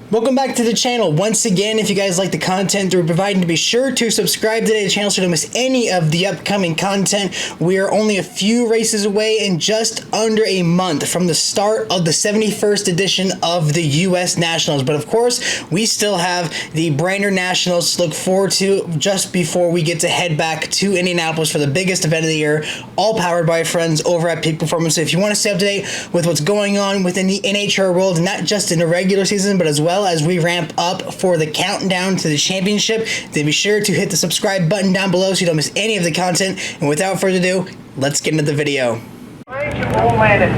Welcome back to the channel. Once again, if you guys like the content that we're providing, be sure to subscribe today to the channel so you don't miss any of the upcoming content. We are only a few races away and just under a month from the start of the 71st edition of the US Nationals. But of course, we still have the Brainerd Nationals to look forward to just before we get to head back to Indianapolis for the biggest event of the year, all powered by our friends over at Peak Performance. So if you want to stay up to date with what's going on within the NHRA world, not just in the regular season, but as well as we ramp up for the countdown to the championship, then be sure to hit the subscribe button down below so you don't miss any of the content. And without further ado, let's get into the video. Trying to roll landed.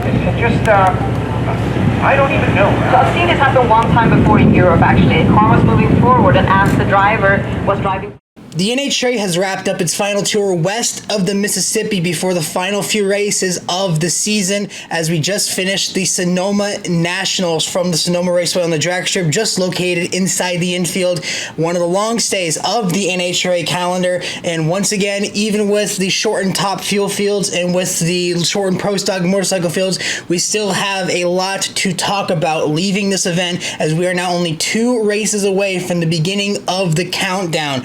It's just, I don't even know. So I've seen this happen one time before in Europe, actually. The car was moving forward, and as the driver was driving... The NHRA has wrapped up its final tour west of the Mississippi before the final few races of the season, as we just finished the Sonoma Nationals from the Sonoma Raceway on the drag strip, just located inside the infield, one of the long stays of the NHRA calendar. And once again, even with the shortened top fuel fields and with the shortened pro stock motorcycle fields, we still have a lot to talk about leaving this event, as we are now only 2 races away from the beginning of the countdown.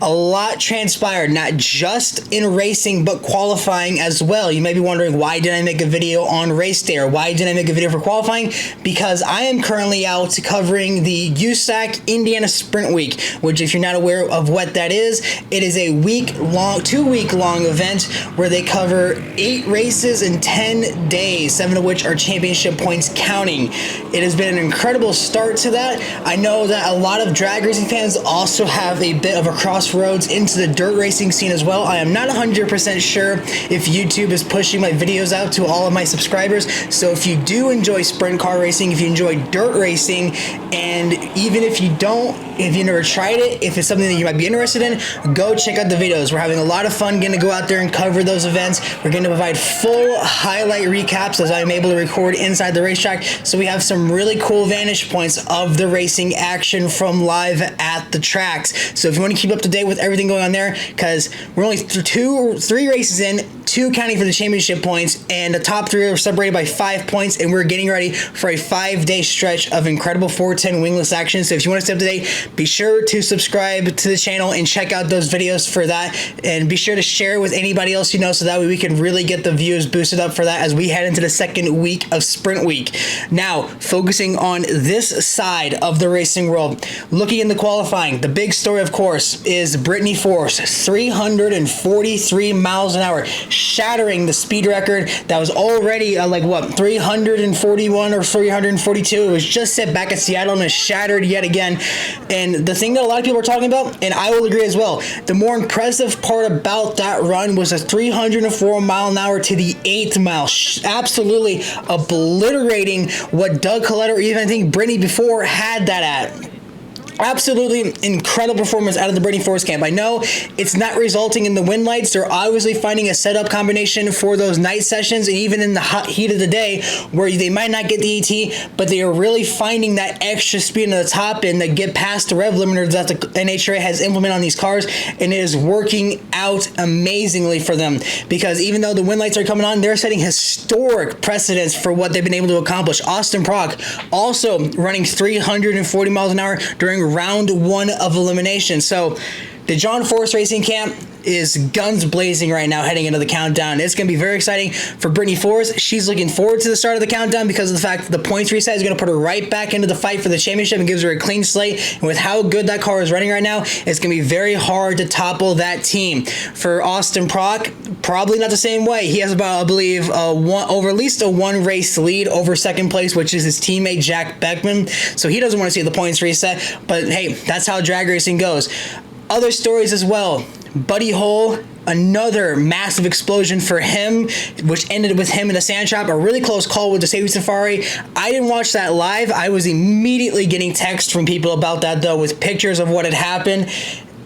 A lot transpired, not just in racing, but qualifying as well. You may be wondering, why didn't I make a video on race day, or why didn't I make a video for qualifying? Because I am currently out covering the USAC Indiana Sprint Week, which, if you're not aware of what that is, it is a week-long, 2-week-long event where they cover 8 races in 10 days, 7 of which are championship points counting. It has been an incredible start to that. I know that a lot of drag racing fans also have a bit of a crossroads into the dirt racing scene as well. I am not 100% sure if YouTube is pushing my videos out to all of my subscribers. So if you do enjoy sprint car racing, if you enjoy dirt racing, and even if you don't, if you never tried it, if it's something that you might be interested in, go check out the videos. We're having a lot of fun getting to go out there and cover those events. We're going to provide full highlight recaps as I'm able to record inside the racetrack, so we have some really cool vantage points of the racing action from live at the tracks. So if you want to keep up to date with everything going on there, because we're only 2 or 3 races in, 2 counting for the championship points, and the top 3 are separated by 5 points, and we're getting ready for a 5-day stretch of incredible 410 wingless action. So if you want to stay up to date, be sure to subscribe to the channel and check out those videos for that, and be sure to share with anybody else you know, so that way we can really get the views boosted up for that as we head into the 2nd week of Sprint Week. Now, focusing on this side of the racing world, looking in the qualifying, the big story, of course, is Brittany Force, 343 miles an hour, shattering the speed record that was already 341 or 342. It was just set back at Seattle and is shattered yet again. And the thing that a lot of people are talking about, and I will agree as well, the more impressive part about that run was a 304 mile an hour to the 8th mile, absolutely obliterating what Doug Collette, or even I think Brittany before, had that at. Absolutely incredible performance out of the Brittany Force camp. I know it's not resulting in the win lights. They're obviously finding a setup combination for those night sessions, and even in the hot heat of the day where they might not get the ET, but they are really finding that extra speed in the top end that get past the rev limiter that the NHRA has implemented on these cars, and it is working out amazingly for them, because even though the win lights are coming on, they're setting historic precedents for what they've been able to accomplish. Austin Prock also running 340 miles an hour during round 1 of elimination. So the John Force Racing Camp is guns blazing right now heading into the countdown. It's going to be very exciting for Brittany Force. She's looking forward to the start of the countdown because of the fact that the points reset is going to put her right back into the fight for the championship and gives her a clean slate. And with how good that car is running right now, it's going to be very hard to topple that team. For Austin Prock, probably not the same way. He has about, I believe, over at least a 1 race lead over 2nd place, which is his teammate Jack Beckman. So he doesn't want to see the points reset, but hey, that's how drag racing goes. Other stories as well. Buddy Hole, another massive explosion for him, which ended with him in a sand trap. A really close call with the safety safari. I didn't watch that live. I was immediately getting texts from people about that, though, with pictures of what had happened.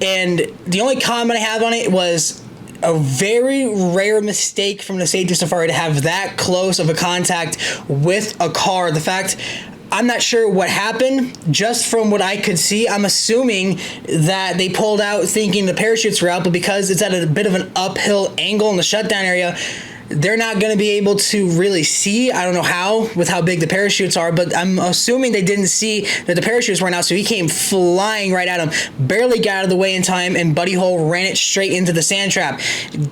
And the only comment I have on it was a very rare mistake from the safety safari to have that close of a contact with a car. The fact, I'm not sure what happened. Just from what I could see, I'm assuming that they pulled out thinking the parachutes were out, but because it's at a bit of an uphill angle in the shutdown area, they're not going to be able to really see. I don't know how, with how big the parachutes are, but I'm assuming they didn't see that the parachutes weren't out, so he came flying right at him, barely got out of the way in time, and Buddy Hole ran it straight into the sand trap.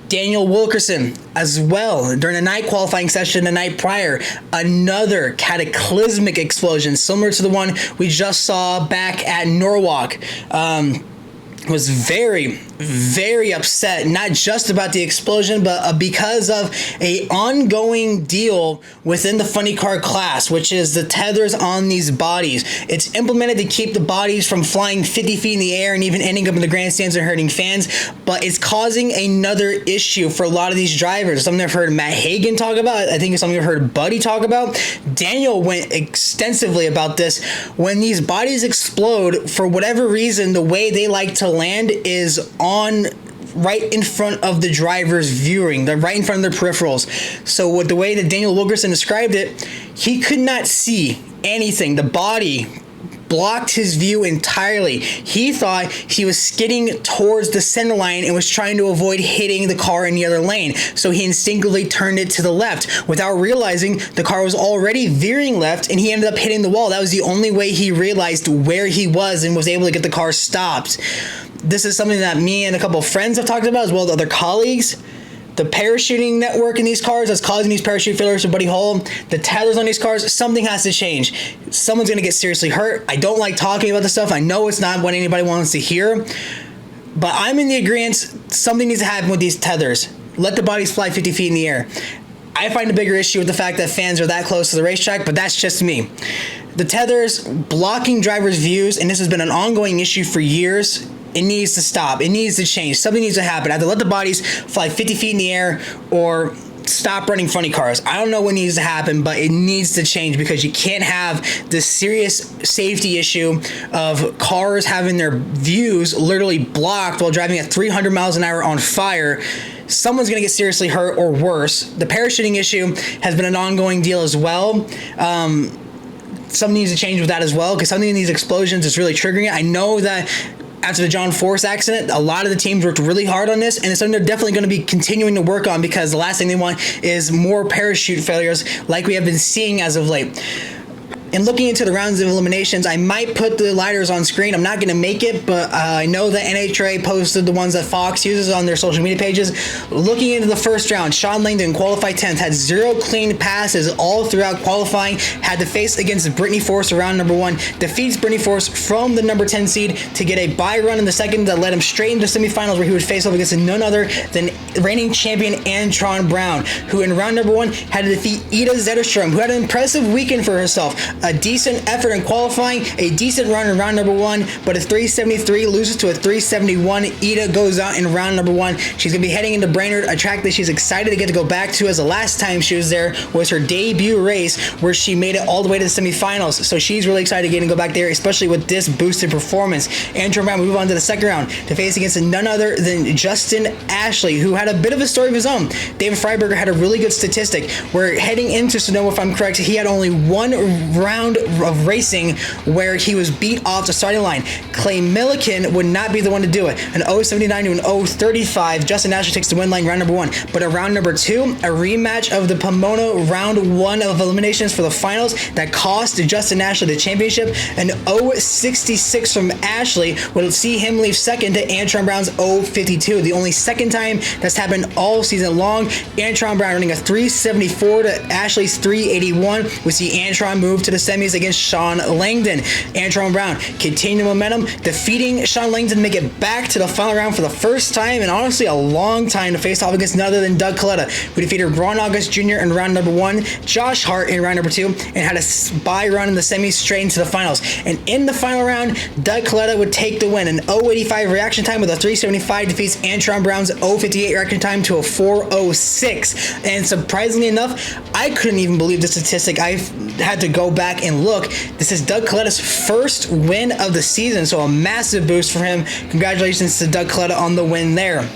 Daniel Wilkerson as well, during the night qualifying session the night prior, another cataclysmic explosion, similar to the one we just saw back at Norwalk. Was very, very upset, not just about the explosion, but because of a ongoing deal within the funny car class, which is the tethers on these bodies. It's implemented to keep the bodies from flying 50 feet in the air and even ending up in the grandstands and hurting fans, but it's causing another issue for a lot of these drivers. Something I've heard Matt Hagan talk about. I think it's something I've heard Buddy talk about. Daniel went extensively about this. When these bodies explode, for whatever reason, the way they like to land is on right in front of the driver's viewing, right in front of their peripherals. So with the way that Daniel Wilkerson described it, he could not see anything. The body blocked his view entirely. He thought he was skidding towards the center line and was trying to avoid hitting the car in the other lane. So he instinctively turned it to the left without realizing the car was already veering left, and he ended up hitting the wall. That was the only way he realized where he was and was able to get the car stopped. This is something that me and a couple of friends have talked about, as well as other colleagues. The parachuting network in these cars that's causing these parachute failures to Buddy Hole, the tethers on these cars, something has to change. Someone's going to get seriously hurt. I don't like talking about this stuff. I know it's not what anybody wants to hear, but I'm in the agreement something needs to happen with these tethers. Let the bodies fly 50 feet in the air. I find a bigger issue with the fact that fans are that close to the racetrack, but that's just me. The tethers blocking drivers' views, and this has been an ongoing issue for years. It needs to stop. It needs to change. Something needs to happen. Either let the bodies fly 50 feet in the air or stop running funny cars. I don't know what needs to happen, but it needs to change, because you can't have this serious safety issue of cars having their views literally blocked while driving at 300 miles an hour on fire. Someone's going to get seriously hurt or worse. The parachuting issue has been an ongoing deal as well. Something needs to change with that as well, because something in these explosions is really triggering it. I know that after the John Force accident, a lot of the teams worked really hard on this, and it's something they're definitely going to be continuing to work on, because the last thing they want is more parachute failures like we have been seeing as of late. And looking into the rounds of eliminations, I might put the lighters on screen. I'm not going to make it, but I know that NHRA posted the ones that Fox uses on their social media pages. Looking into the first round, Sean Langdon qualified 10th, had 0 clean passes all throughout qualifying, had to face against Brittany Force around number 1, defeats Brittany Force from the number 10 seed to get a bye run in the second that led him straight into the semifinals, where he would face off against none other than reigning champion Antron Brown, who in round number 1 had to defeat Ida Zetterstrom, who had an impressive weekend for herself. A decent effort in qualifying, a decent run in round number 1, but a 373 loses to a 371. Ida goes out in round number 1. She's going to be heading into Brainerd, a track that she's excited to get to go back to, as the last time she was there was her debut race, where she made it all the way to the semifinals. So she's really excited to get to go back there, especially with this boosted performance. Andrew Brown will move on to the second round to face against none other than Justin Ashley, who had a bit of a story of his own. David Freiberger had a really good statistic where, heading into Sonoma, if I'm correct, he had only one round of racing where he was beat off the starting line. Clay Milliken would not be the one to do it. An 0.79 to an 0.35. Justin Ashley takes the win line round number 1. But in round number 2, a rematch of the Pomona round 1 of eliminations for the finals that cost Justin Ashley the championship. An 0.66 from Ashley would see him leave second to Antron Brown's 0.52. The only second time that's happened all season long. Antron Brown running a 3.74 to Ashley's 3.81. We see Antron move to the semis against Sean Langdon. Antron Brown continuing the momentum, defeating Sean Langdon to make it back to the final round for the first time in honestly a long time, to face off against none other than Doug Coletta, who defeated Ron August Jr. in round number 1, Josh Hart in round number 2, and had a bye run in the semis straight into the finals. And in the final round, Doug Coletta would take the win. An 0.85 reaction time with a 3.75 defeats Antron Brown's 0.58 reaction time to a 4.06. And surprisingly enough, I couldn't even believe the statistic. I had to go back and look. This is Doug Coletta's first win of the season, so a massive boost for him. Congratulations to Doug Coletta on the win there.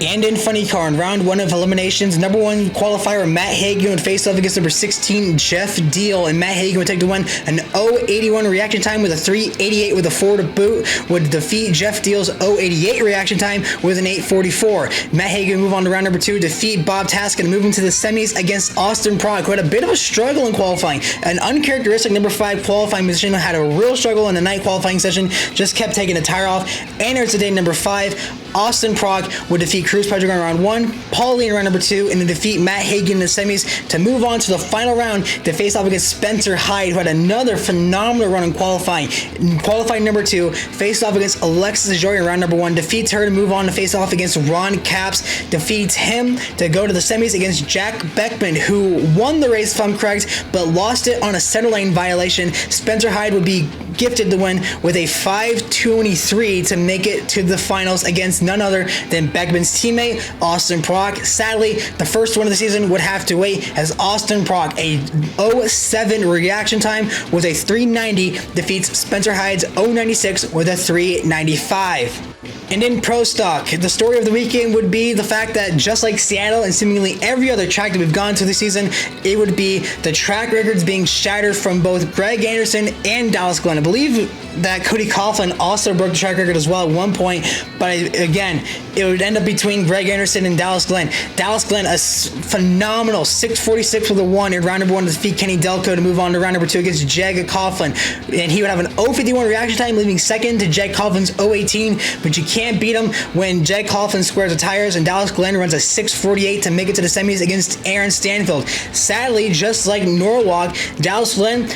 And in funny car, in round 1 of eliminations, number 1 qualifier Matt Hagan would face off against number 16 Jeff Deal, and Matt Hagan would take the win. An 0.81 reaction time with a 3.88 with a 4 to boot would defeat Jeff Deal's 0.88 reaction time with an 8.44. Matt Hagan would move on to round number 2, defeat Bob Taskin, and move into the semis against Austin Prock, who had a bit of a struggle in qualifying. An uncharacteristic number 5 qualifying position, had a real struggle in the night qualifying session, just kept taking the tire off. And there's today number 5. Austin Prock would defeat Cruz Pedro in round 1, Paulie in round number 2, and then defeat Matt Hagan in the semis to move on to the final round to face off against Spencer Hyde, who had another phenomenal run in qualifying. In qualifying number 2, faced off against Alexis Joy in round number 1, defeats her to move on to face off against Ron Capps, defeats him to go to the semis against Jack Beckman, who won the race if I'm correct, but lost it on a center lane violation. Spencer Hyde would be gifted the win with a 5.23 to make it to the finals against none other than Beckman's teammate, Austin Prock. Sadly, the first one of the season would have to wait, as Austin Prock, a 0.7 reaction time with a 3.90, defeats Spencer Hyde's 0.96 with a 3.95. And in Pro Stock, the story of the weekend would be the fact that just like Seattle and seemingly every other track that we've gone to this season, it would be the track records being shattered from both Greg Anderson and Dallas Glenn. I believe that Cody Coughlin also broke the track record as well at one point, but again, it would end up between Greg Anderson and Dallas Glenn. Dallas Glenn, a phenomenal 6.46 with a 1 in round number 1 to defeat Kenny Delco to move on to round number 2 against Jag Coughlin. And he would have an 0.51 reaction time, leaving second to Jag Coughlin's 0.18, but you can't beat him when Jag Coughlin squares the tires and Dallas Glenn runs a 6.48 to make it to the semis against Aaron Stanfield. Sadly, just like Norwalk, Dallas Glenn,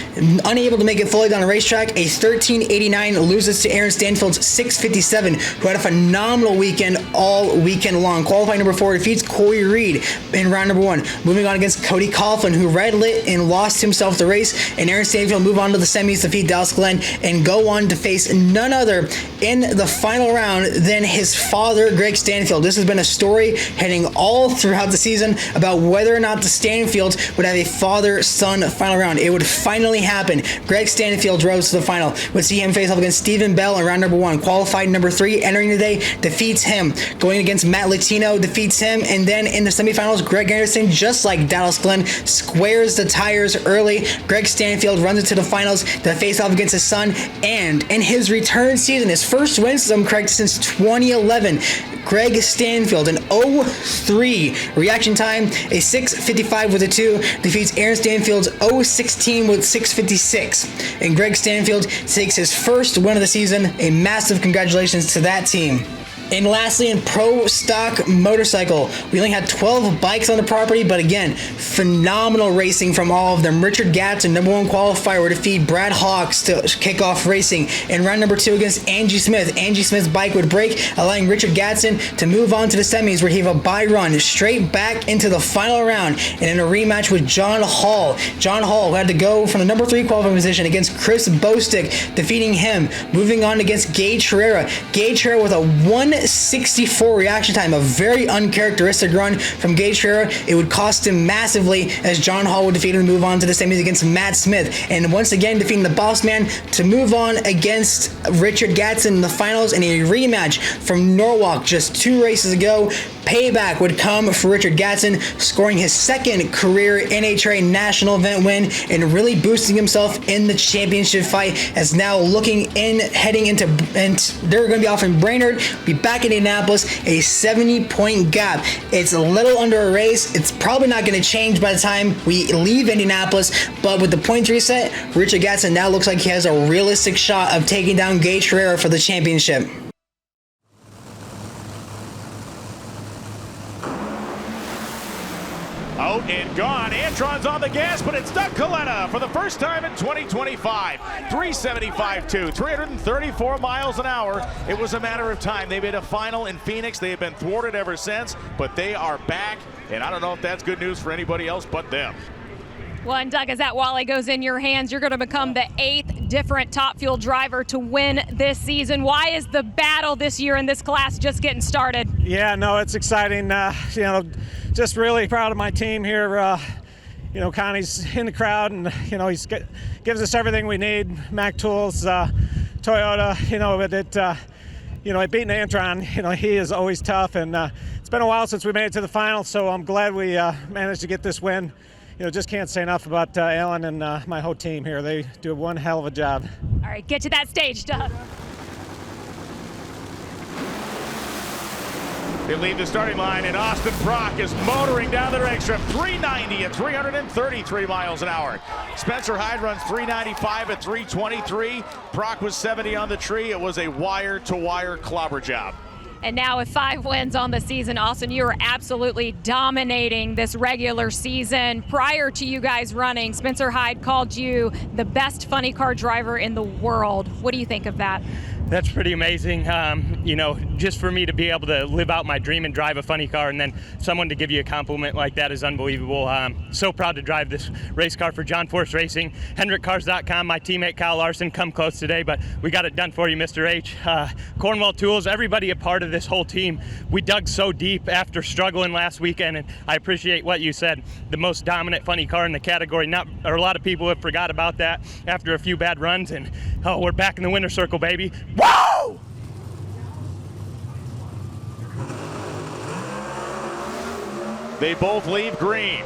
unable to make it fully down the racetrack, a 13.89 loses to Aaron Stanfield's 6.57, who had a phenomenal weekend all weekend long. Qualifying number 4 defeats Corey Reed in round number 1. Moving on against Cody Coughlin, who red lit and lost himself the race, and Aaron Stanfield move on to the semis, defeat Dallas Glenn, and go on to face none other in the final round than his father, Greg Stanfield. This has been a story heading all throughout the season about whether or not the Stanfields would have a father-son final round. It would finally happen. Greg Stanfield rose to the final. Would see him face off against Stephen Bell in round number 1. Qualified number 3, entering today, defeats him. Going against Matt Latino, defeats him. And then in the semifinals, Greg Anderson, just like Dallas Glenn, squares the tires early. Greg Stanfield runs into the finals to face off against his son. And in his return season, his first win, since I'm correct, since 2011, Greg Stanfield, an 0.3 reaction time, a 6.55 with a 2, defeats Aaron Stanfield's 0.16 with 6.56. And Greg Stanfield takes his first win of the season. A massive congratulations to that team. And lastly, in Pro Stock Motorcycle, we only had 12 bikes on the property, but again, phenomenal racing from all of them. Richard Gatson, number 1 qualifier, would defeat Brad Hawks to kick off racing. In round number 2 against Angie Smith, Angie Smith's bike would break, allowing Richard Gatson to move on to the semis, where he have a bye run straight back into the final round. And in a rematch with John Hall, who had to go from the number 3 qualifying position against Chris Bostick, defeating him. Moving on against Gage Herrera. Gage Herrera with a 1.64 reaction time, a very uncharacteristic run from Gage Herrera. It would cost him massively, as John Hall would defeat him to move on to the semis against Matt Smith, and once again defeating the boss man to move on against Richard Gatson in the finals in a rematch from Norwalk just 2 races ago. Payback would come for Richard Gatson, scoring his second career NHRA national event win and really boosting himself in the championship fight, as now heading into, and they're going to be off in Brainerd, be back in Indianapolis, a 70-point gap. It's a little under a race. It's probably not going to change by the time we leave Indianapolis, but with the points reset, Richard Gatson now looks like he has a realistic shot of taking down Gage Herrera for the championship. Out and gone. Antron's on the gas, but it's Doug Coletta for the first time in 2025. 375.2, 334 miles an hour. It was a matter of time. They made a final in Phoenix. They have been thwarted ever since, but they are back, and I don't know if that's good news for anybody else but them. Well, and Doug, as that Wally goes in your hands, you're going to become the 8th different Top Fuel driver to win this season. Why is the battle this year in this class just getting started? Yeah, no, it's exciting. Just really proud of my team here. Connie's in the crowd, and he's gives us everything we need. Mac Tools, Toyota. beating Antron, he is always tough, and it's been a while since we made it to the final, so I'm glad we managed to get this win. Just can't say enough about Alan and my whole team here. They do one hell of a job. All right, get to that stage, Doug. They leave the starting line, and Austin Brock is motoring down the racetrack. 390 at 333 miles an hour. Spencer Hyde runs 395 at 323. Brock was 70 on the tree. It was a wire-to-wire clobber job. And now with 5 wins on the season, Austin, you are absolutely dominating this regular season. Prior to you guys running, Spencer Hyde called you the best funny car driver in the world. What do you think of that? That's pretty amazing. Just for me to be able to live out my dream and drive a funny car, and then someone to give you a compliment like that is unbelievable. So proud to drive this race car for John Force Racing. HendrickCars.com, my teammate Kyle Larson, come close today, but we got it done for you, Mr. H. Cornwall Tools, everybody a part of this whole team. We dug so deep after struggling last weekend, and I appreciate what you said. The most dominant funny car in the category. A lot of people have forgot about that after a few bad runs, and we're back in the winner's circle, baby. Whoa! They both leave green.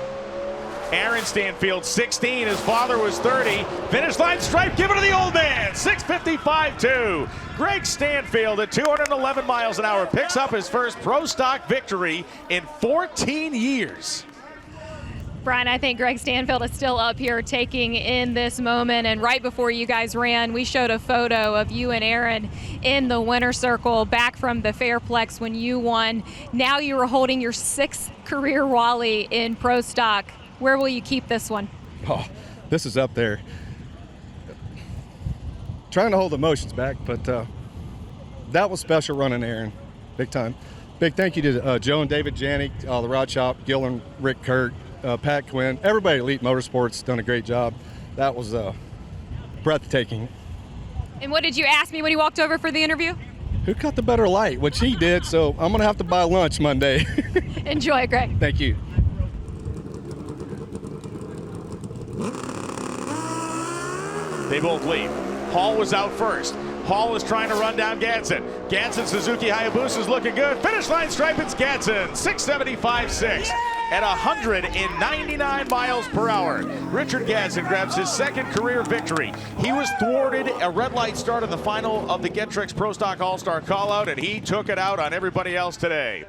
Aaron Stanfield, 16. His father was 30. Finish line stripe, give it to the old man. 6:55.2. Greg Stanfield at 211 miles an hour picks up his first Pro Stock victory in 14 years. Brian, I think Greg Stanfield is still up here taking in this moment. And right before you guys ran, we showed a photo of you and Aaron in the winner's circle back from the Fairplex when you won. Now you are holding your 6th career Wally in Pro Stock. Where will you keep this one? Oh, this is up there. Trying to hold emotions back, but that was special running Aaron, big time. Big thank you to Joe and David Janik, the Rod Shop, Gil and Rick Kurt, Pat Quinn, everybody at Elite Motorsports done a great job. That was breathtaking. And what did you ask me when you walked over for the interview? Who cut the better light? Which he did, so I'm going to have to buy lunch Monday. Enjoy, Greg. Thank you. They both leave. Hall was out first. Hall is trying to run down Gadsden. Gadsden Suzuki Hayabusa is looking good. Finish line stripe, it's Gadsden. 6:75.6 at 199 miles per hour. Richard Gadsden grabs his 2nd career victory. He was thwarted a red light start in the final of the Getrix Pro Stock All-Star Callout, and he took it out on everybody else today.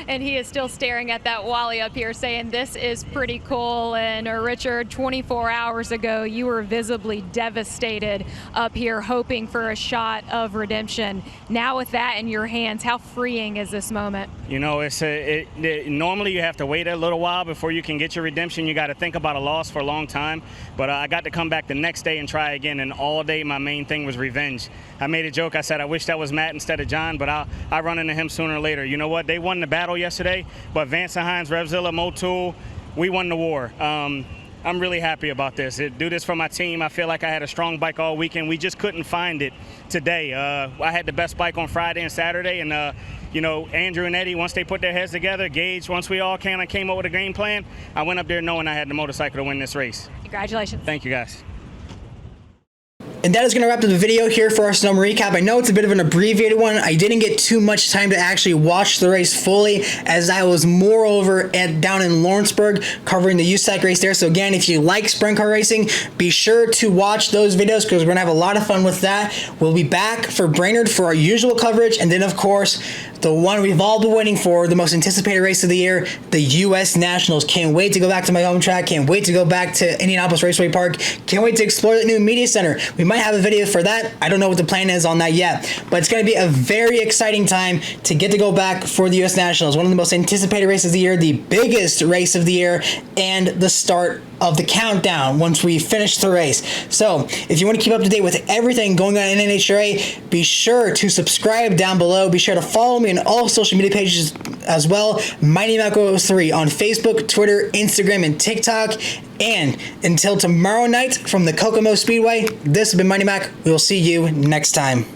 And he is still staring at that Wally up here saying this is pretty cool. And Richard, 24 hours ago, you were visibly devastated up here hoping for a shot of redemption. Now with that in your hands, how freeing is this moment? Normally you have to wait a little while before you can get your redemption. You got to think about a loss for a long time. But I got to come back the next day and try again. And all day my main thing was revenge. I made a joke. I said, I wish that was Matt instead of John, but I run into him sooner or later. You know what? They won the battle yesterday, but Vance and Hines, Revzilla, Motul, we won the war. I'm really happy about this. Do this for my team. I feel like I had a strong bike all weekend. We just couldn't find it today. I had the best bike on Friday and Saturday, and Andrew and Eddie, once they put their heads together, Gage, once we all kind of came up with a game plan, I went up there knowing I had the motorcycle to win this race. Congratulations. Thank you, guys. And that is going to wrap up the video here for our Sonoma recap. I know it's a bit of an abbreviated one. I didn't get too much time to actually watch the race fully, as I was moreover down in Lawrenceburg covering the USAC race there. So again, if you like sprint car racing, be sure to watch those videos because we're going to have a lot of fun with that. We'll be back for Brainerd for our usual coverage. And then, of course, the one we've all been waiting for, the most anticipated race of the year, the US Nationals. Can't wait to go back to my home track. Can't wait to go back to Indianapolis Raceway Park. Can't wait to explore the new media center. We might have a video for that. I don't know what the plan is on that yet, but it's going to be a very exciting time to get to go back for the US Nationals. One of the most anticipated races of the year, the biggest race of the year, and the start of the countdown once we finish the race. So if you want to keep up to date with everything going on in NHRA, be sure to subscribe down below. Be sure to follow me on all social media pages as well. Mighty Malco 03 on Facebook, Twitter, Instagram, and TikTok. And until tomorrow night from the Kokomo Speedway, this has been Mighty Mac. We will see you next time.